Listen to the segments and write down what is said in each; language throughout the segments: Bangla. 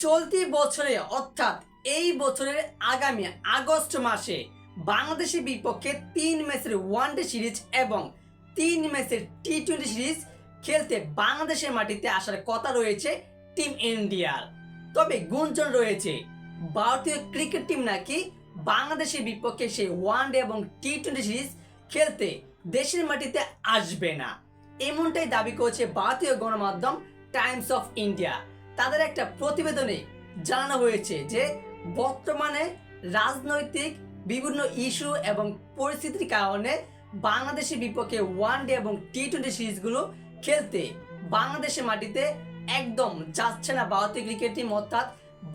চলতি বছরে অর্থাৎ এই বছরের আগামী আগস্ট মাসে বাংলাদেশের বিপক্ষে 3 ম্যাচের ওয়ানডে সিরিজ এবং 3 ম্যাচের টি-20 সিরিজ খেলতে বাংলাদেশের মাটিতে আসার কথা রয়েছে টিম ইন্ডিয়ার। তবে গুঞ্জন রয়েছে ভারতীয় ক্রিকেট টিম নাকি বাংলাদেশের বিপক্ষে সেই ওয়ানডে এবং টি-20 সিরিজ খেলতে দেশের মাটিতে আসবে না, এমনটাই দাবি করছে ভারতীয় গণমাধ্যম টাইমস অফ ইন্ডিয়া। তাদের একটা প্রতিবেদনে জানানো হয়েছে যে বর্তমানে রাজনৈতিক বিভিন্ন ইস্যু এবং পরিস্থিতির কারণে বাংলাদেশের বিপক্ষে ওয়ানডে এবং টি-20 সিরিজগুলো খেলতে বাংলাদেশের মাটিতে একদম যাচ্ছে না ভারতীয় ক্রিকেট টিম, অর্থাৎ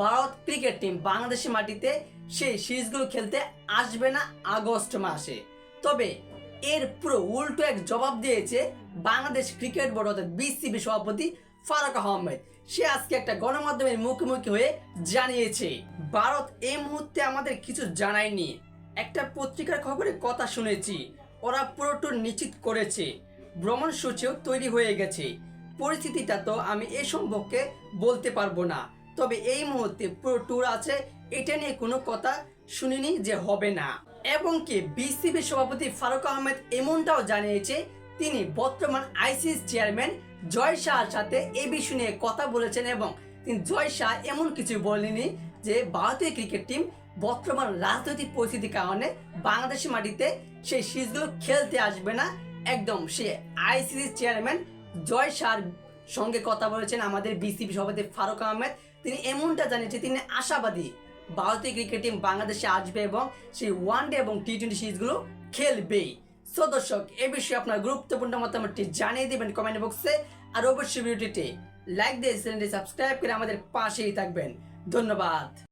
ভারত ক্রিকেট টিম বাংলাদেশের মাটিতে সেই সিরিজগুলো খেলতে আসবে না আগস্ট মাসে। তবে এর পুরো উল্টো এক জবাব দিয়েছে বাংলাদেশ ক্রিকেট বোর্ড অর্থাৎ বিসিবি সভাপতি ফারুক আহমেদ। সে আজকে একটা গণমাধ্যমের মুখোমুখি হয়ে জানিয়েছে, ভারত এই মুহূর্তে আমাদের কিছু জানায়নি, একটা পত্রিকার খবরে কথা শুনেছি, ওরা পুরো ট্যুর নিশ্চিত করেছে, ভ্রমণ সূচিও তৈরি হয়ে গেছে, পরিস্থিতিটা তো আমি এ সম্পর্কে বলতে পারবো না, তবে এই মুহূর্তে পুরো ট্যুর আছে, এটা নিয়ে কোনো কথা শুনিনি যে হবে না। এবং কি বিসিবি সভাপতি ফারুক আহমেদ এমনটাও জানিয়েছে তিনি বর্তমান আইসিসি চেয়ারম্যান জয় শাহর সাথে এই বিষয় নিয়ে কথা বলেছেন এবং তিনি জয় শাহ এমন কিছু বলেনি যে ভারতীয় ক্রিকেট টিম বর্তমান রাজনৈতিক পরিস্থিতির কারণে বাংলাদেশের মাটিতে সেই সিরিজগুলো খেলতে আসবে না। একদম সে আইসিসি চেয়ারম্যান জয় শাহর সঙ্গে কথা বলেছেন আমাদের বিসিবি সভাপতি ফারুক আহমেদ। তিনি এমনটা জানিয়েছে তিনি আশাবাদী ভারতীয় ক্রিকেট টিম বাংলাদেশে আসবে এবং সেই ওয়ানডে এবং টি-20 সিরিজগুলো খেলবেই। সো দর্শক, এ বিষয়ে আপনার গুরুত্বপূর্ণ মতামতটি জানিয়ে দেবেন কমেন্ট বক্সে, আর অবশ্যই ভিডিওটিতে লাইক দিয়ে চ্যানেলটি সাবস্ক্রাইব করে আমাদের পাশেই থাকবেন। ধন্যবাদ।